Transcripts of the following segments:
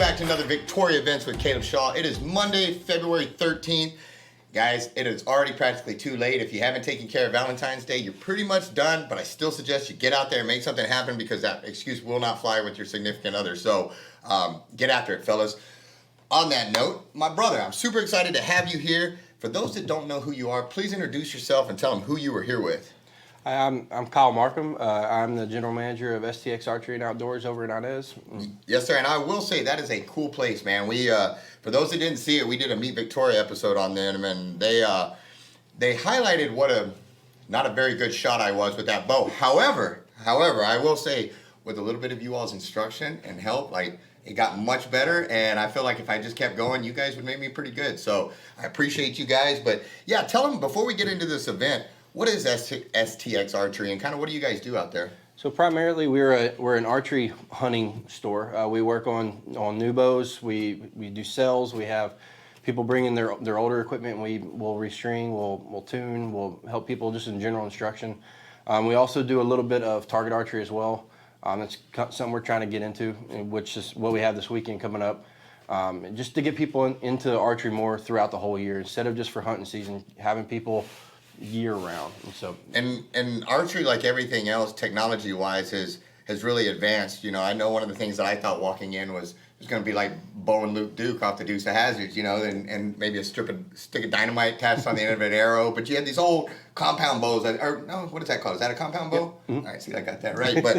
back to another Victoria Events with Caleb Shaw. It is Monday, February 13th. Guys, it is already practically too late. If you haven't taken care of Valentine's Day, you're pretty much done, but I still suggest you get out there and make something happen because that excuse will not fly with your significant other. So get after it, fellas. On that note, my brother, I'm super excited to have you here. For those that don't know who you are, please introduce yourself and tell them who you were here with. Hi, I'm Kyle Markham. I'm the general manager of STX Archery and Outdoors over in Inez. Yes, sir. And I will say that is a cool place, man. We, for those that didn't see it, we did a Meet Victoria episode on them, and they highlighted what not a very good shot I was with that bow. However, I will say with a little bit of you all's instruction and help, like it got much better. And I feel like if I just kept going, you guys would make me pretty good. So I appreciate you guys. But yeah, tell them before we get into this event. What is STX Archery and kind of what do you guys do out there? So primarily we're an archery hunting store. We work on new bows. We do sales. We have people bring in their older equipment. We will restring, we'll tune, we'll help people just in general instruction. We also do a little bit of target archery as well. That's something we're trying to get into, which is what we have this weekend coming up. Just to get people into archery more throughout the whole year instead of just for hunting season, having people year round. And archery, like everything else, technology wise, has really advanced. You know, I know one of the things that I thought walking in was going to be like Bo and Luke Duke off the Deuce of Hazzards, you know, and maybe a stick of dynamite attached on the end of an arrow. But you had these old compound bows what is that called? Is that a compound bow? Yep. Mm-hmm. All right, see, I got that right. But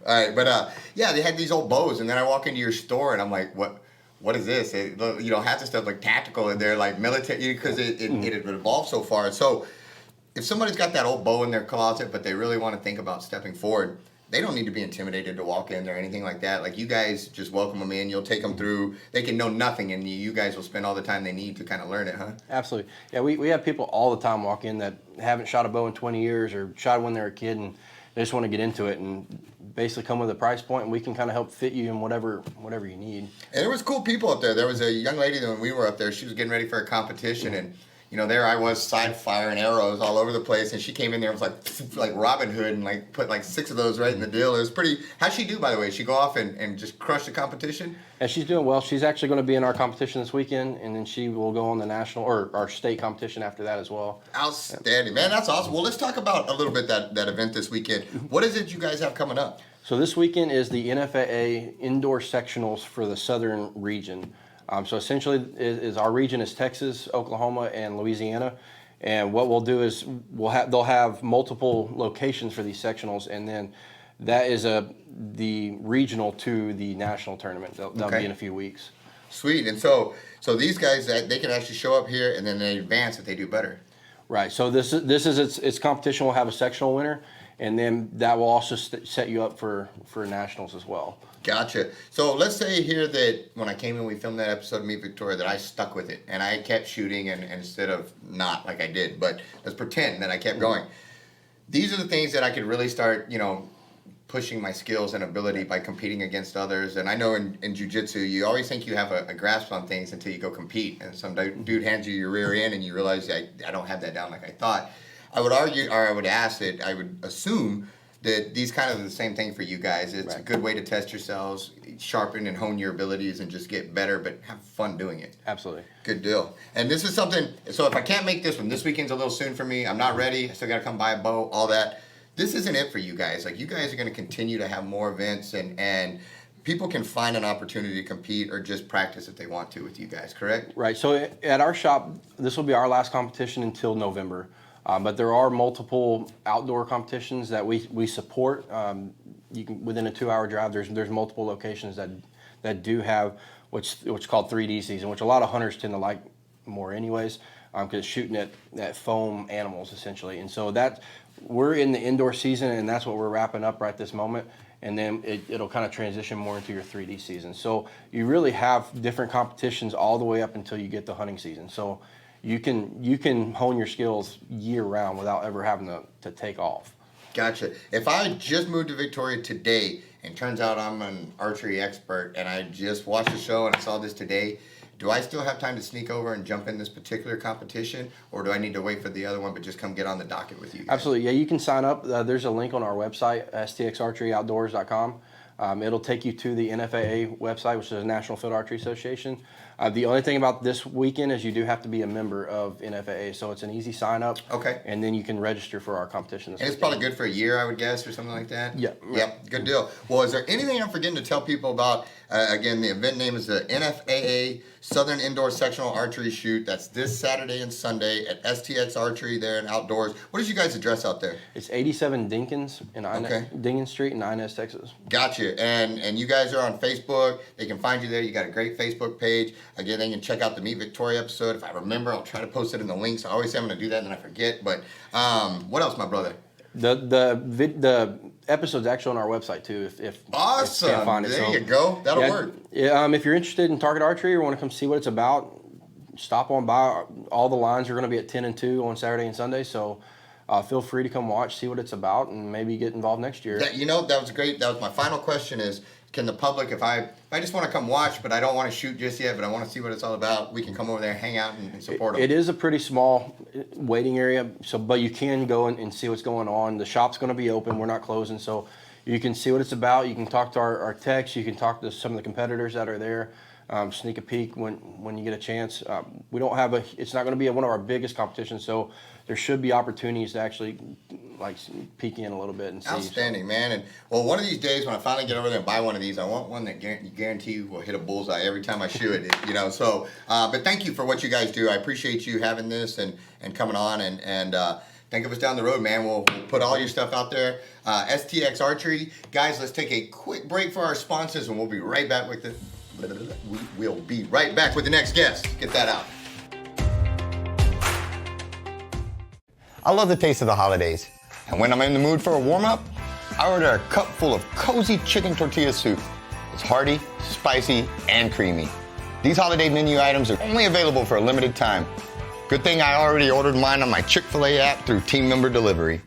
all right, but yeah, they had these old bows, and then I walk into your store and I'm like, what is this? Half the stuff like tactical and they're like military because it had evolved so far. So if somebody's got that old bow in their closet, but they really want to think about stepping forward, they don't need to be intimidated to walk in or anything like that. Like you guys just welcome them in. You'll take them through. They can know nothing, and you guys will spend all the time they need to kind of learn it, huh? Absolutely. Yeah, we have people all the time walk in that haven't shot a bow in 20 years or shot when they were a kid, and they just want to get into it and basically come with a price point, and we can kind of help fit you in whatever you need. And there was cool people up there. There was a young lady that when we were up there, she was getting ready for a competition, and you know, there I was side firing arrows all over the place, and she came in there and was like Robin Hood and like put like 6 of those right in the deal. It was pretty. How'd she do, by the way? She go off and just crush the competition? Yeah, she's doing well. She's actually going to be in our competition this weekend, and then she will go on the national or our state competition after that as well. Outstanding, man. That's awesome. Well, let's talk about a little bit that event this weekend. What is it you guys have coming up? So this weekend is the NFAA indoor sectionals for the southern region. So essentially, is our region is Texas, Oklahoma, and Louisiana, and what we'll do is they'll have multiple locations for these sectionals, and then that is the regional to the national tournament. They'll be in a few weeks. Sweet, and so these guys they can actually show up here, and then they advance if they do better. Right. So this is its competition. Will have a sectional winner, and then that will also set you up for nationals as well. Gotcha. So let's say here that when I came in, we filmed that episode of Meet Victoria, that I stuck with it and I kept shooting and instead of not like I did, but let's pretend that I kept going. These are the things that I could really start, pushing my skills and ability by competing against others. And I know in jiu-jitsu, you always think you have a grasp on things until you go compete. And some dude hands you your rear end and you realize I don't have that down like I thought. I would argue, or I would ask that, I would assume that these kind of are the same thing for you guys. It's a good way to test yourselves, sharpen and hone your abilities, and just get better, but have fun doing it. Absolutely. Good deal. And this is something, so if I can't make this one, this weekend's a little soon for me. I'm not ready. I still got to come buy a bow, all that. This isn't it for you guys. Like, you guys are going to continue to have more events, and people can find an opportunity to compete or just practice if they want to with you guys, correct? Right. So at our shop, this will be our last competition until November. But there are multiple outdoor competitions that we support. You can within a 2-hour drive. There's multiple locations that do have what's called 3D season, which a lot of hunters tend to like more anyways, because it's shooting at foam animals essentially. And so we're in the indoor season, and that's what we're wrapping up right this moment. And then it'll kind of transition more into your 3D season. So you really have different competitions all the way up until you get the hunting season. So you can hone your skills year round without ever having to take off. Gotcha. If I just moved to Victoria today and turns out I'm an archery expert and I just watched the show and I saw this today, do I still have time to sneak over and jump in this particular competition, or do I need to wait for the other one but just come get on the docket with you guys? Absolutely. Yeah, you can sign up. There's a link on our website, stxarcheryoutdoors.com. It'll take you to the NFAA website, which is the National Field Archery Association. The only thing about this weekend is you do have to be a member of NFAA, so it's an easy sign up. Okay. And then you can register for our competition this And it's weekend. probably good for a year, I would guess, or something like that? Yeah. Yep, good deal. Well, is there anything I'm forgetting to tell people about? Again, the event name is the NFAA Southern Indoor Sectional Archery Shoot. That's this Saturday and Sunday at STX Archery there in Outdoors. What is you guys' address out there? It's 87 Dinkins in Okay. Dinkins Street in Inez, Texas. Gotcha. And you guys are on Facebook. They can find you there. You got a great Facebook page. Again, they can check out the Meet Victoria episode. If I remember, I'll try to post it in the links. I always say I'm going to do that and then I forget. But what else, my brother? The episode's actually on our website too. If Awesome. you can't find it. There So, you go. That'll work. Yeah. If you're interested in target archery or want to come see what it's about, stop on by. All the lines are going to be at 10 and 2 on Saturday and Sunday. So feel free to come watch, see what it's about, and maybe get involved next year. That was great. That was my final question is, can the public, if I just want to come watch, but I don't want to shoot just yet, but I want to see what it's all about, we can come over there, hang out, and support them. It is a pretty small waiting area, but you can go and see what's going on. The shop's going to be open. We're not closing, so you can see what it's about. You can talk to our techs. You can talk to some of the competitors that are there. Sneak a peek when you get a chance. We don't have it's not going to be one of our biggest competitions, so there should be opportunities to actually peek in a little bit and see. Outstanding, man. And well, one of these days when I finally get over there and buy one of these, I want one that guarantee will hit a bullseye every time I shoot it. So, but thank you for what you guys do. I appreciate you having this and coming on and think of us down the road, man. We'll put all your stuff out there. STX Archery. Guys, let's take a quick break for our sponsors and we'll be right back with the We'll be right back with the next guest. Get that out. I love the taste of the holidays. And when I'm in the mood for a warm-up, I order a cup full of cozy chicken tortilla soup. It's hearty, spicy, and creamy. These holiday menu items are only available for a limited time. Good thing I already ordered mine on my Chick-fil-A app through team member delivery.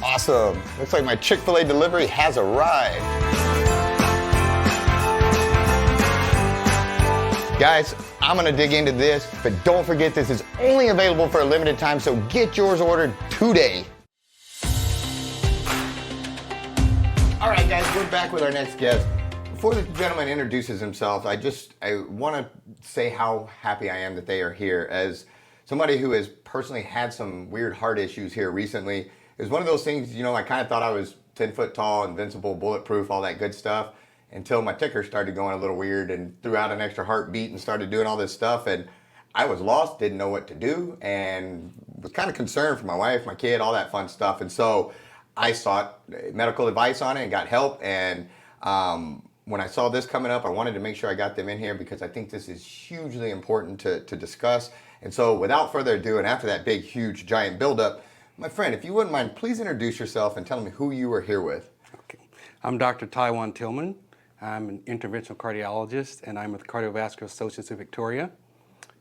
Awesome. Looks like my Chick-fil-A delivery has arrived. Guys, I'm gonna dig into this, but don't forget this is only available for a limited time, so get yours ordered today. All right, guys, we're back with our next guest. Before the gentleman introduces himself, I want to say how happy I am that they are here. As somebody who has personally had some weird heart issues here recently, it was one of those things, I kind of thought I was 10 foot tall, invincible, bulletproof, all that good stuff, until my ticker started going a little weird and threw out an extra heartbeat and started doing all this stuff. And I was lost, didn't know what to do, and was kind of concerned for my wife, my kid, all that fun stuff. And so I sought medical advice on it and got help. And when I saw this coming up, I wanted to make sure I got them in here because I think this is hugely important to discuss. And so without further ado, and after that big, huge, giant buildup, my friend, if you wouldn't mind, please introduce yourself and tell me who you are here with. Okay. I'm Dr. Tywaun Tillman. I'm an interventional cardiologist, and I'm with Cardiovascular Associates of Victoria.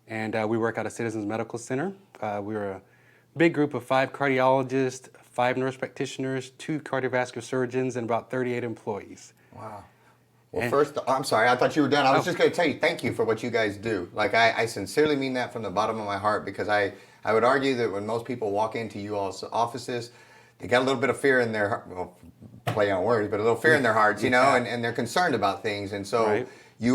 And we work out of Citizens Medical Center. We're a big group of 5 cardiologists, 5 nurse practitioners, 2 cardiovascular surgeons, and about 38 employees. Wow. Well, first, I'm sorry, I thought you were done. I was just going to tell you thank you for what you guys do. Like, I sincerely mean that from the bottom of my heart because I would argue that when most people walk into you all's offices, they got a little bit of fear in their heart, well, play on words, but a little fear in their hearts, and they're concerned about things. And so you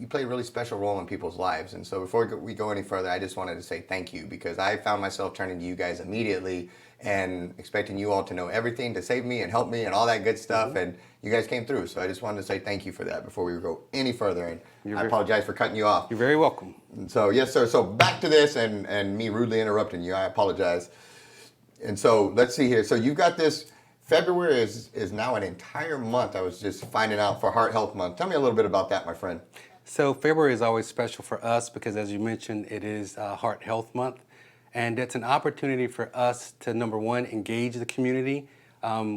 play a really special role in people's lives. And so before we go any further, I just wanted to say thank you because I found myself turning to you guys immediately and expecting you all to know everything to save me and help me and all that good stuff. And you guys came through. So I just wanted to say thank you for that before we go any further. And I apologize for cutting you off. You're very welcome. So, yes, sir. So back to this and me rudely interrupting you. I apologize. And so let's see here. So you've got this. February is now an entire month. I was just finding out for Heart Health Month. Tell me a little bit about that, my friend. So February is always special for us because, as you mentioned, it is Heart Health Month. And it's an opportunity for us to, number one, engage the community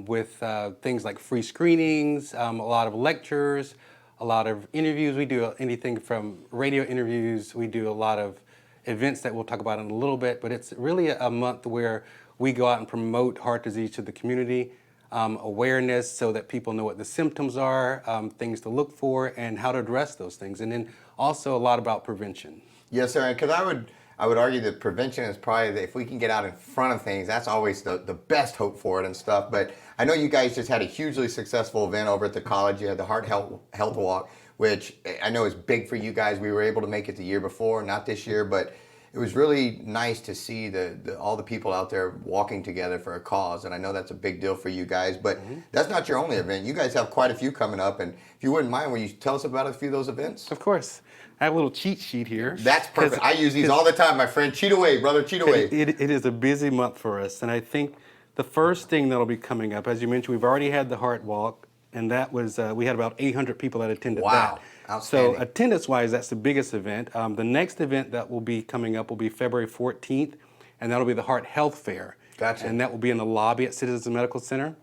with things like free screenings, a lot of lectures, a lot of interviews. We do anything from radio interviews. We do a lot of events that we'll talk about in a little bit. But it's really a month where we go out and promote heart disease to the community. Awareness so that people know what the symptoms are, things to look for, and how to address those things. And then also a lot about prevention. Yes, sir. Because I would argue that prevention is probably, if we can get out in front of things, that's always the best hope for it and stuff. But I know you guys just had a hugely successful event over at the college. You had the Heart Health Walk, which I know is big for you guys. We were able to make it the year before, not this year, but it was really nice to see all the people out there walking together for a cause, and I know that's a big deal for you guys, but that's not your only event. You guys have quite a few coming up, and if you wouldn't mind, will you tell us about a few of those events? Of course. I have a little cheat sheet here. That's perfect. I use these all the time, my friend. Cheat away, brother, cheat away. It is a busy month for us, and I think the first thing that'll be coming up, as you mentioned, we've already had the Heart Walk, and that was, we had about 800 people that attended that. Wow. Outstanding. So attendance-wise, that's the biggest event. The next event that will be coming up will be February 14th, and that'll be the Heart Health Fair. Gotcha. And that will be in the lobby at Citizens Medical Center.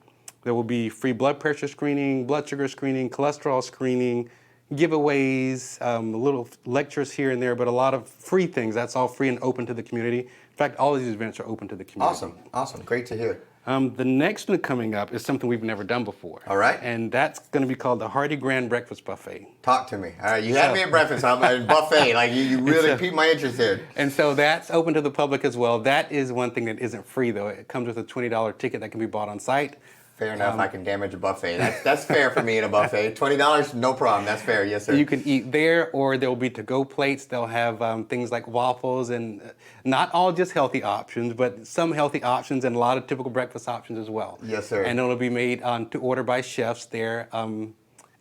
There will be free blood pressure screening, blood sugar screening, cholesterol screening, giveaways, little lectures here and there, but a lot of free things. That's all free and open to the community. In fact, all of these events are open to the community. Awesome. Great to hear. The next one coming up is something we've never done before. All right. And that's going to be called the Hearty Grand Breakfast Buffet. Talk to me. All right, you had me at breakfast. I'm at buffet. Like you really piqued my interest here. And so that's open to the public as well. That is one thing that isn't free, though. It comes with a $20 ticket that can be bought on site. Fair enough. I can damage a buffet. That's fair for me at a buffet. $20, no problem. That's fair. Yes, sir. You can eat there, or there'll be to-go plates. They'll have things like waffles, and not all just healthy options, but some healthy options and a lot of typical breakfast options as well. Yes, sir. And it'll be made to order by chefs there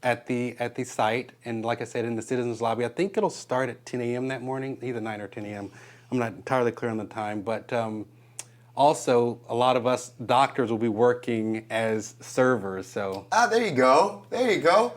at the site. And like I said, in the Citizens Lobby. I think it'll start at 10 a.m. that morning, either 9 or 10 a.m. I'm not entirely clear on the time, but also, a lot of us doctors will be working as servers, so. There you go.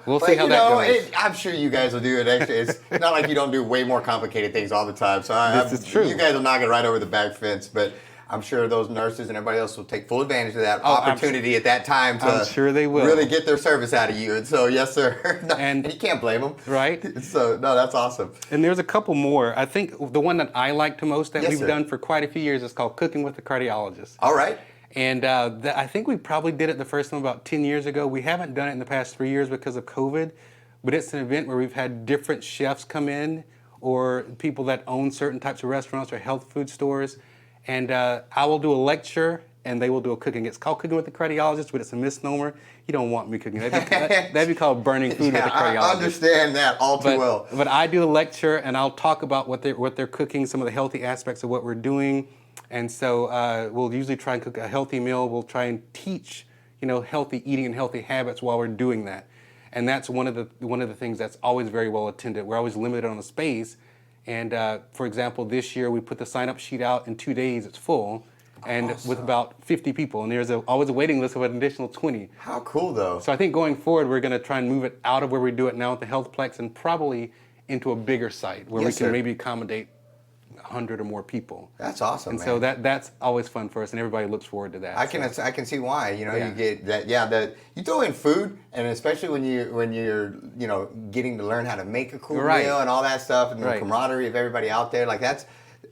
We'll see how that goes. I'm sure you guys will do it. Actually, it's not like you don't do way more complicated things all the time. So This is true. You guys will knock it right over the back fence. But I'm sure those nurses and everybody else will take full advantage of that opportunity at that time to I'm sure they will. really get their service out of you. And so, yes, sir. And you can't blame them. Right. So, no, that's awesome. And there's a couple more. I think the one that I like the most that Yes, we've sir. done for quite a few years is called Cooking with the Cardiologist. All right. And I think we probably did it the first time about 10 years ago. We haven't done it in the past 3 years because of COVID, but it's an event where we've had different chefs come in or people that own certain types of restaurants or health food stores. And I will do a lecture, and they will do a cooking. It's called Cooking with the Cardiologist, but it's a misnomer. You don't want me cooking. That'd be called burning food with the cardiologist. I understand that all too well. But I do a lecture, and I'll talk about what they're cooking, some of the healthy aspects of what we're doing. And so we'll usually try and cook a healthy meal. We'll try and teach, healthy eating and healthy habits while we're doing that. And that's one of the things that's always very well attended. We're always limited on the space. And for example, this year we put the sign-up sheet out in 2 days. It's full, and with about 50 people. And there's always a waiting list of an additional 20. How cool, though. So I think going forward, we're going to try and move it out of where we do it now at the HealthPlex and probably into a bigger site where we can maybe accommodate 100 or more people. That's awesome, and man. so that's always fun for us, and everybody looks forward to that. I can see why. You get that. You throw in food, and especially when you're getting to learn how to make a cool meal and all that stuff, and the camaraderie of everybody out there. Like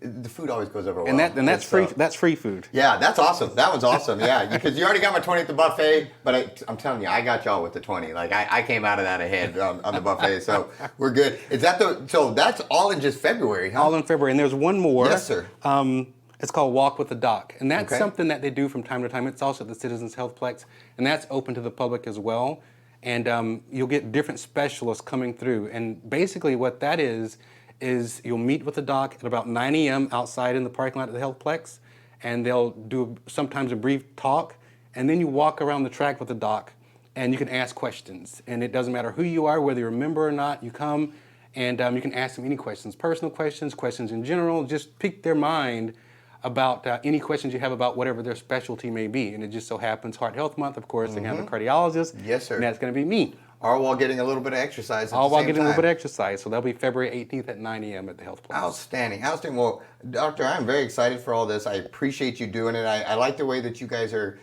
the food always goes over well. And that's free. That's free food. Yeah, that's awesome. That one's awesome. Yeah, because you already got my 20 at the buffet, but I'm telling you, I got y'all with the 20. Like I came out of that ahead on the buffet, so we're good. So that's all in just February, huh? All in February, and there's one more. Yes, sir. It's called Walk with the Doc, and that's something that they do from time to time. It's also at the Citizens HealthPlex, and that's open to the public as well. And you'll get different specialists coming through, and basically what that is you'll meet with the doc at about 9 a.m. outside in the parking lot of the HealthPlex, and they'll do sometimes a brief talk, and then you walk around the track with the doc, and you can ask questions. And it doesn't matter who you are, whether you're a member or not, you come and you can ask them any questions, personal questions, questions in general, just pique their mind about any questions you have about whatever their specialty may be. And it just so happens Heart Health Month, of course, they have a cardiologist. Yes, sir. And that's going to be me. All while getting a little bit of exercise at All the while same getting a time. little bit of exercise. So that'll be February 18th at 9 a.m. at the HealthPlex. Outstanding, outstanding. Well, Doctor, I'm very excited for all this. I appreciate you doing it. I like the way that you guys are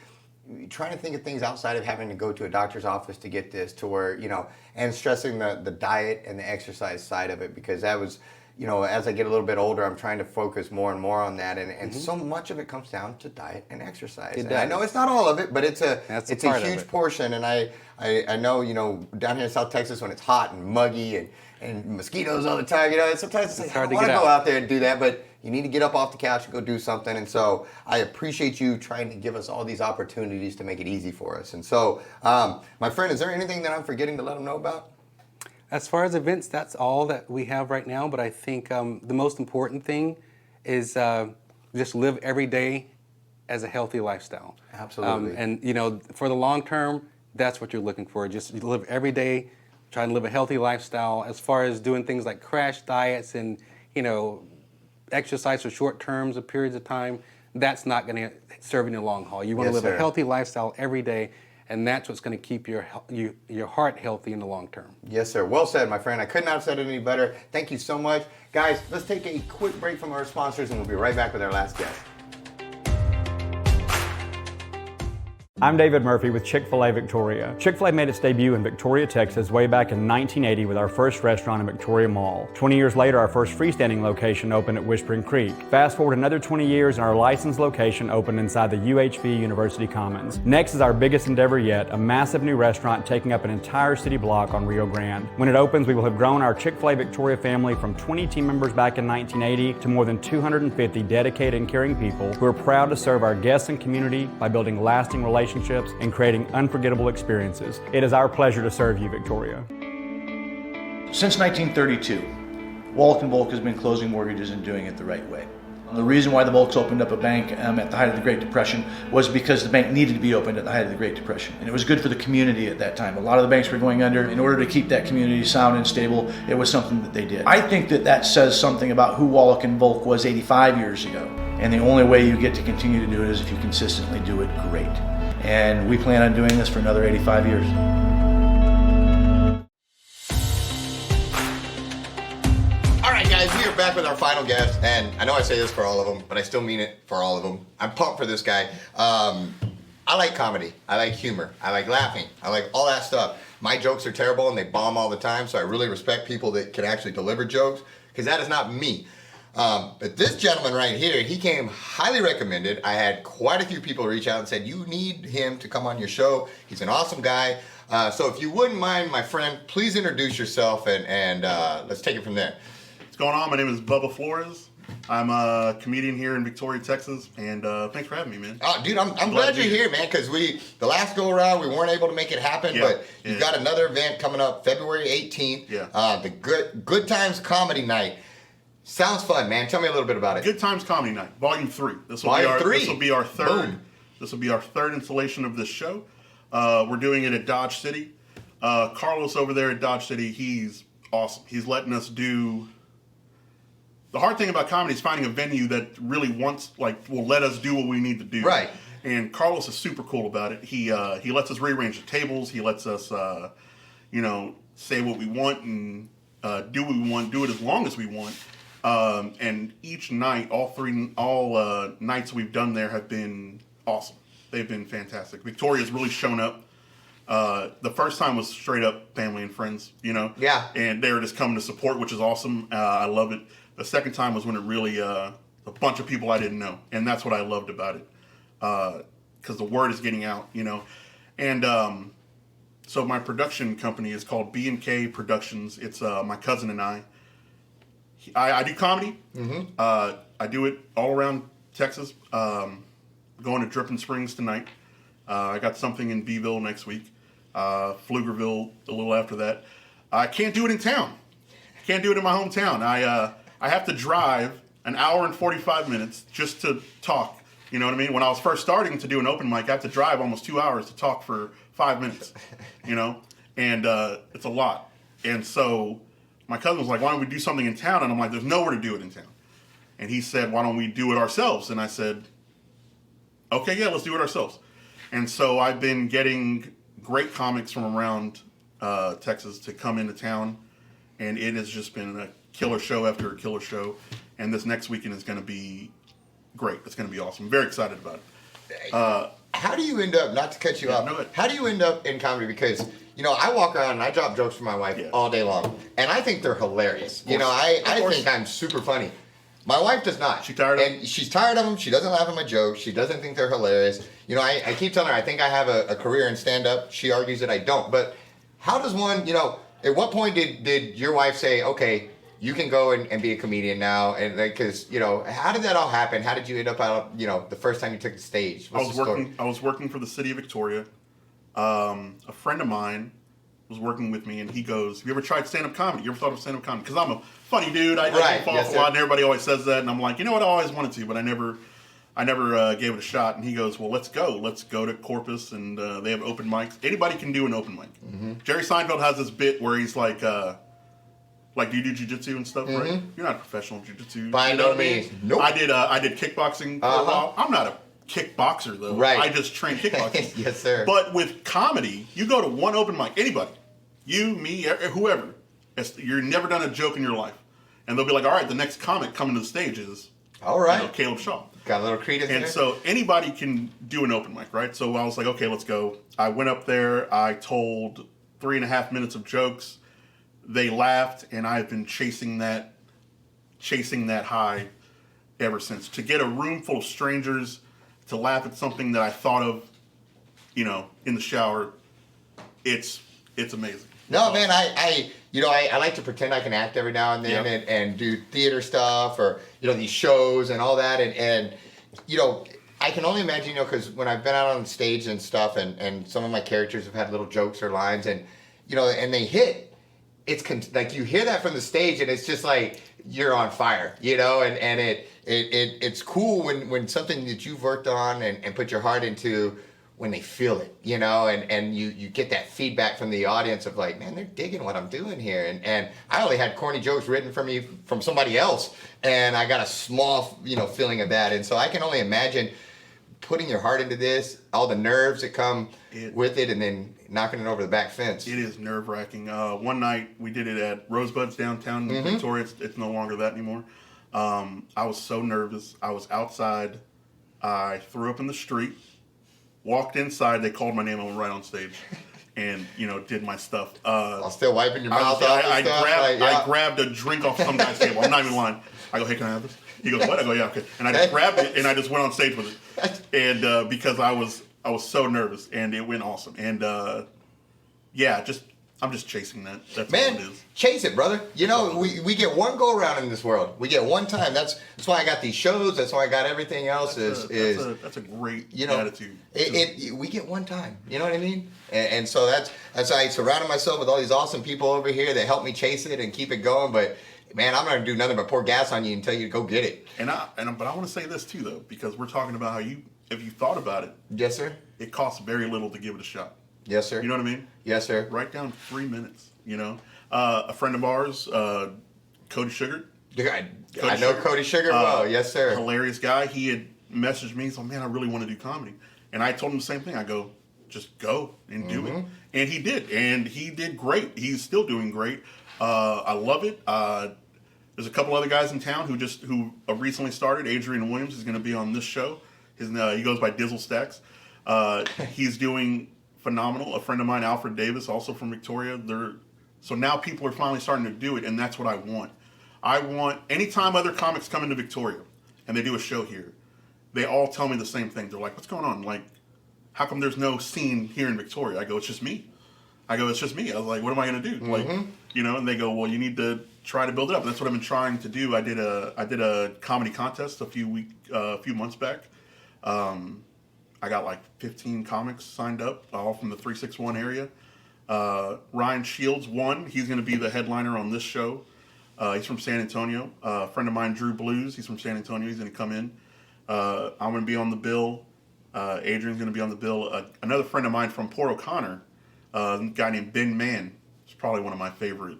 trying to think of things outside of having to go to a doctor's office to get this, to where, you know, and stressing the diet and the exercise side of it, because that was, you know, as I get a little bit older, I'm trying to focus more and more on that, and so much of it comes down to diet and exercise. It And does. I know it's not all of it, but it's a part of huge it. portion. And I know, you know, down here in South Texas when it's hot and muggy and mosquitoes all the time, you know, sometimes it's like, I hard don't to want to get go out. out there and do that, but you need to get up off the couch and go do something. And so I appreciate you trying to give us all these opportunities to make it easy for us. And so, my friend, is there anything that I'm forgetting to let them know about? As far as events, that's all that we have right now. But I think the most important thing is just live every day as a healthy lifestyle. Absolutely. And you know, for the long term, that's what you're looking for. Just live every day, try and live a healthy lifestyle. As far as doing things like crash diets and, you know, exercise for short terms of periods of time, that's not going to serve you in the long haul. You want Yes, to live sir. a healthy lifestyle every day, and that's what's going to keep your heart healthy in the long term. Yes, sir. Well said, my friend. I could not have said it any better. Thank you so much. Guys, let's take a quick break from our sponsors, and we'll be right back with our last guest. I'm David Murphy with Chick-fil-A Victoria. Chick-fil-A made its debut in Victoria, Texas way back in 1980 with our first restaurant in Victoria Mall. 20 years later, our first freestanding location opened at Whispering Creek. Fast forward another 20 years and our licensed location opened inside the UHV University Commons. Next is our biggest endeavor yet, a massive new restaurant taking up an entire city block on Rio Grande. When it opens, we will have grown our Chick-fil-A Victoria family from 20 team members back in 1980 to more than 250 dedicated and caring people who are proud to serve our guests and community by building lasting relationships and creating unforgettable experiences. It is our pleasure to serve you, Victoria. Since 1932, Wallach & Volk has been closing mortgages and doing it the right way. The reason why the Volks opened up a bank at the height of the Great Depression was because the bank needed to be opened at the height of the Great Depression. And it was good for the community at that time. A lot of the banks were going under. In order to keep that community sound and stable, it was something that they did. I think that says something about who Wallach & Volk was 85 years ago. And the only way you get to continue to do it is if you consistently do it great. And we plan on doing this for another 85 years. All right, guys, we are back with our final guest, and I know I say this for all of them, but I still mean it for all of them. I'm pumped for this guy. I like comedy. I like humor. I like laughing. I like all that stuff. My jokes are terrible, and they bomb all the time, so I really respect people that can actually deliver jokes, because that is not me. But this gentleman right here, he came highly recommended. I had quite a few people reach out and said, you need him to come on your show. He's an awesome guy. So if you wouldn't mind, my friend, please introduce yourself and let's take it from there. What's going on? My name is Bubba Flores. I'm a comedian here in Victoria, Texas, and thanks for having me, man. Oh, dude, I'm glad you're here, man, because the last go around, we weren't able to make it happen, Yeah, but you've yeah. got another event coming up February 18th, Yeah. the Good Times Comedy Night. Sounds fun, man. Tell me a little bit about it. Good Times Comedy Night, Volume 3. Volume 3. This will be our third. Boom. This will be our third installation of this show. We're doing it at Dodge City. Carlos over there at Dodge City, he's awesome. He's letting us do. The hard thing about comedy is finding a venue that really will let us do what we need to do. Right. And Carlos is super cool about it. He lets us rearrange the tables. He lets us, say what we want and do what we want, do it as long as we want. And each night, all nights we've done there have been awesome. They've been fantastic. Victoria's really shown up. The first time was straight up family and friends, Yeah. and they were just coming to support, which is awesome. I love it. The second time was when it really, a bunch of people I didn't know, and that's what I loved about it, because the word is getting out, And so my production company is called B&K Productions. It's my cousin and I do comedy. Mm-hmm. I do it all around Texas. Going to Dripping Springs tonight. I got something in Beeville next week. Pflugerville a little after that. I can't do it in town. Can't do it in my hometown. I have to drive an hour and 45 minutes just to talk You know what I mean? When I was first starting to do an open mic, I had to drive almost 2 hours to talk for 5 minutes, you know? And it's a lot. And so my cousin was like, why don't we do something in town? And I'm like, there's nowhere to do it in town. And he said, why don't we do it ourselves? And I said, okay, yeah, let's do it ourselves. And so I've been getting great comics from around Texas to come into town. And it has just been a killer show after a killer show. And this next weekend is going to be great. It's going to be awesome. I'm very excited about it. How do you end up, not to cut you off, no, how do you end up in comedy? Because, you know, I walk around and I drop jokes for my wife all day long. And I think they're hilarious. You know, I think I'm super funny. My wife does not. She's tired of them? And she's tired of them. She doesn't laugh at my jokes. She doesn't think they're hilarious. You know, I keep telling her I think I have a career in stand-up. She argues that I don't. But how does one, you know, at what point did your wife say, okay, you can go and be a comedian now? And because, you know, how did that all happen? How did you end up out, you know, the first time you took the stage? I was working for the city of Victoria. A friend of mine was working with me, and he goes, have you ever tried stand-up comedy? You ever thought of stand-up comedy? Because I'm a funny dude. I fall off a lot, and everybody always says that. And I'm like, you know what? I always wanted to, but I never gave it a shot. And he goes, well, let's go. Let's go to Corpus, and they have open mics. Anybody can do an open mic. Mm-hmm. Jerry Seinfeld has this bit where he's like, do you do jiu-jitsu and stuff, right? You're not a professional jiu-jitsu. By no means. Nope. I did kickboxing for a while. I'm not a kickboxer, though. Right. I just train kickboxing. Yes, sir. But with comedy, you go to one open mic, anybody, you, me, whoever, you're never done a joke in your life. And they'll be like, all right, the next comic coming to the stage is all right. You know, Caleb Shaw. Got a little credence And there. so anybody can do an open mic, right? So I was like, okay, let's go. I went up there. I told 3.5 minutes of jokes. They laughed, and I've been chasing that high ever since. To get a room full of strangers to laugh at something that I thought of, you know, in the shower, it's amazing. No, man, I like to pretend I can act every now and then and do theater stuff or, you know, these shows and all that. And you know, I can only imagine, you know, because when I've been out on stage and stuff and some of my characters have had little jokes or lines and, you know, and they hit, it's like you hear that from the stage and it's just like you're on fire, you know, and it's cool when something that you've worked on and put your heart into, when they feel it, you know, and you get that feedback from the audience of like, man, they're digging what I'm doing here. And I only had corny jokes written for me from somebody else, and I got a small, you know, feeling of that. And so I can only imagine putting your heart into this, all the nerves that come with it, and then knocking it over the back fence. It is nerve-wracking. One night we did it at Rosebuds downtown in Victoria. It's no longer that anymore. I was so nervous. I was outside. I threw up in the street. Walked inside, they called my name, I went right on stage and, you know, did my stuff. I'm still wiping your mouth off I grabbed a drink off some guy's table. I'm not even lying. I go, hey, can I have this? He goes, what? I go, yeah, okay. And I just grabbed it and I just went on stage with it. And because I was so nervous, and it went awesome. And I'm just chasing that. That's all it is. Chase it, brother. You know, we get one go around in this world. We get one time. That's why I got these shows. That's why I got everything else. That's a great attitude. We get one time. You know what I mean? And so that's why I surrounded myself with all these awesome people over here that help me chase it and keep it going. But man, I'm not gonna do nothing but pour gas on you and tell you to go get it. But I want to say this too, though, because we're talking about how if you thought about it. Yes, sir. It costs very little to give it a shot. Yes, sir. You know what I mean? Yes, sir. Write down 3 minutes, you know. A friend of ours, Cody Sugar. I know Cody Sugar well. Yes, sir. Hilarious guy. He had messaged me. He's like, man, I really want to do comedy. And I told him the same thing. I go, just go and do it. And he did. And he did great. He's still doing great. I love it. There's a couple other guys in town who recently started. Adrian Williams is going to be on this show. He goes by Dizzle Stacks. He's doing phenomenal. A friend of mine, Alfred Davis, also from Victoria. So now people are finally starting to do it, and that's what I want. I want, anytime other comics come into Victoria and they do a show here, they all tell me the same thing. They're like, what's going on? Like, how come there's no scene here in Victoria? I go, it's just me. I was like, what am I going to do? Like, you know, and they go, well, you need to try to build it up. And that's what I've been trying to do. I did a comedy contest a few months back. I got like 15 comics signed up, all from the 361 area. Ryan Shields won. He's going to be the headliner on this show. He's from San Antonio. A friend of mine, Drew Blues, he's from San Antonio. He's going to come in. I'm going to be on the bill. Adrian's going to be on the bill. Another friend of mine from Port O'Connor, a guy named Ben Mann, is probably one of my favorite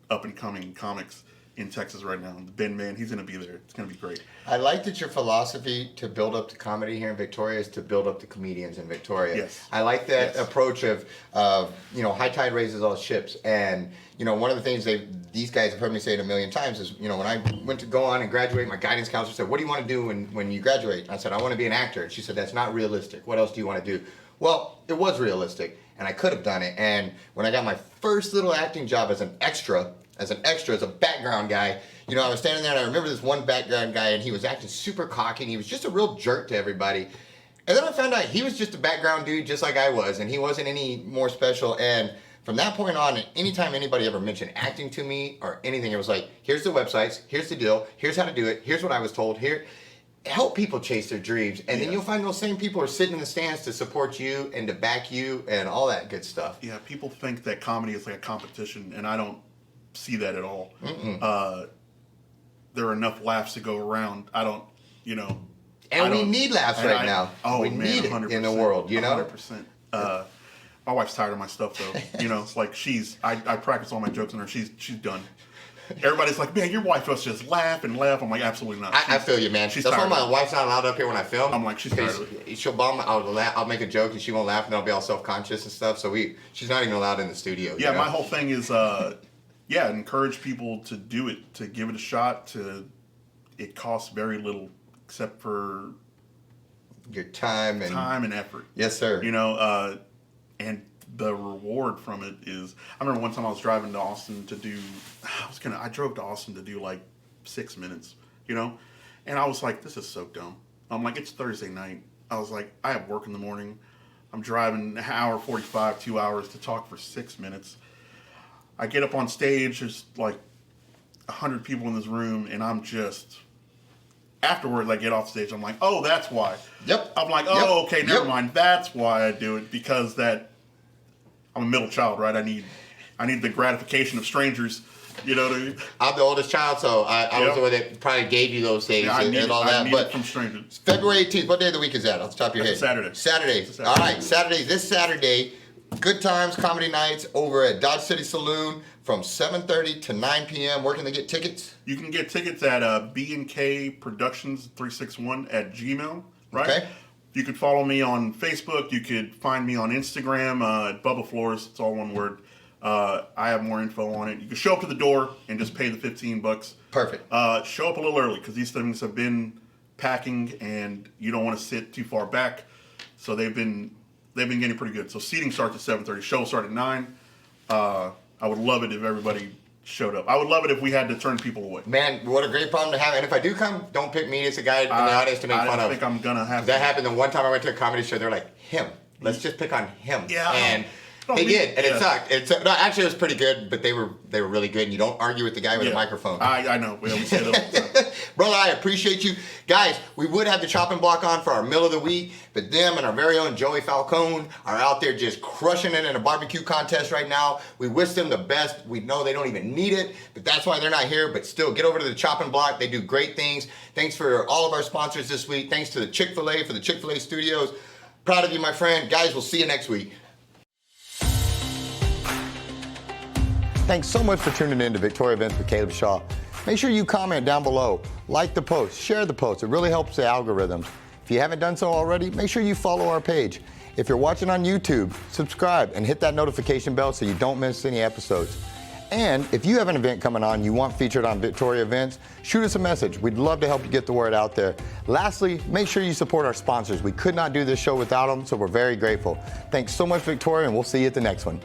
up-and-coming comics in Texas right now. Ben Mann, he's going to be there. It's going to be great. I like that your philosophy to build up the comedy here in Victoria is to build up the comedians in Victoria. Yes. I like that Yes. approach of high tide raises all ships. And, one of the things these guys have heard me say it a million times is, when I went to go on and graduate, my guidance counselor said, what do you want to do when you graduate? And I said, I want to be an actor. And she said, that's not realistic. What else do you want to do? Well, it was realistic, and I could have done it. And when I got my first little acting job as an extra, as a background guy, I was standing there and I remember this one background guy and he was acting super cocky and he was just a real jerk to everybody. And then I found out he was just a background dude just like I was, and he wasn't any more special. And from that point on, anytime anybody ever mentioned acting to me or anything, it was like, here's the websites, here's the deal, here's how to do it, here's what I was told, here. Help people chase their dreams, and then you'll find those same people are sitting in the stands to support you and to back you and all that good stuff. Yeah, people think that comedy is like a competition, and I don't see that at all. There are enough laughs to go around. I don't. And we need laughs right now. Oh, we man, need it 100%, in the world, 100%. My wife's tired of my stuff though. It's like I practice all my jokes on her. She's done. Everybody's like, man, your wife must just laugh and laugh. I'm like, absolutely not. I feel you, man. She's That's why tired my of it. wife's not allowed up here when I film. I'm like, she's tired of it. She'll bomb. I'll make a joke and she won't laugh, and I'll be all self-conscious and stuff. So she's not even allowed in the studio. Yeah, my whole thing is, encourage people to do it, to give it a shot. It costs very little, except for your time and effort. Yes, sir. And the reward from it is, I remember one time I was driving to Austin I drove to Austin to do like 6 minutes, and I was like, this is so dumb. I'm like, it's Thursday night. I was like, I have work in the morning. I'm driving an hour 45, 2 hours to talk for 6 minutes. I get up on stage, there's like 100 people in this room, and I'm just, afterwards I get off stage, I'm like, oh, that's why. Yep. I'm like, oh, okay, never mind. That's why I do it, because I'm a middle child, right? I need the gratification of strangers, I'm the oldest child, so I was the one that probably gave you those things and all that. I need But it from strangers. February 18th, what day of the week is that? Off the top of your head. Saturday. Saturday. All right, Saturday. This Saturday, Good Times Comedy Nights over at Dodge City Saloon from 7:30 to 9 p.m. Where can they get tickets? You can get tickets at B&K Productions 361 at Gmail, right? Okay. You could follow me on Facebook. You could find me on Instagram at Bubba Flores. It's all one word. I have more info on it. You can show up to the door and just pay the $15. Perfect. Show up a little early because these things have been packing and you don't want to sit too far back. So they've been getting pretty good. So seating starts at 7:30. Show will start at 9. I would love it if everybody showed up. I would love it if we had to turn people away. Man, what a great problem to have. And if I do come, don't pick me as a guy in the audience to make fun of. I think I'm going to have That happened the one time I went to a comedy show. They were like, him. Let's just pick on him. Yeah. And they did, and it sucked. No, actually, it was pretty good, but they were really good. And you don't argue with the guy with a microphone. I know. We say that all the time. Brother, I appreciate you. Guys, we would have the chopping block on for our meal of the week, but them and our very own Joey Falcone are out there just crushing it in a barbecue contest right now. We wish them the best. We know they don't even need it, but that's why they're not here. But still, get over to the chopping block. They do great things. Thanks for all of our sponsors this week. Thanks to the Chick-fil-A for the Chick-fil-A studios. Proud of you, my friend. Guys, we'll see you next week. Thanks so much for tuning in to Victoria Events with Caleb Shaw. Make sure you comment down below, like the post, share the post. It really helps the algorithms. If you haven't done so already, make sure you follow our page. If you're watching on YouTube, subscribe and hit that notification bell so you don't miss any episodes. And if you have an event coming on you want featured on Victoria Events, shoot us a message. We'd love to help you get the word out there. Lastly, make sure you support our sponsors. We could not do this show without them, so we're very grateful. Thanks so much, Victoria, and we'll see you at the next one.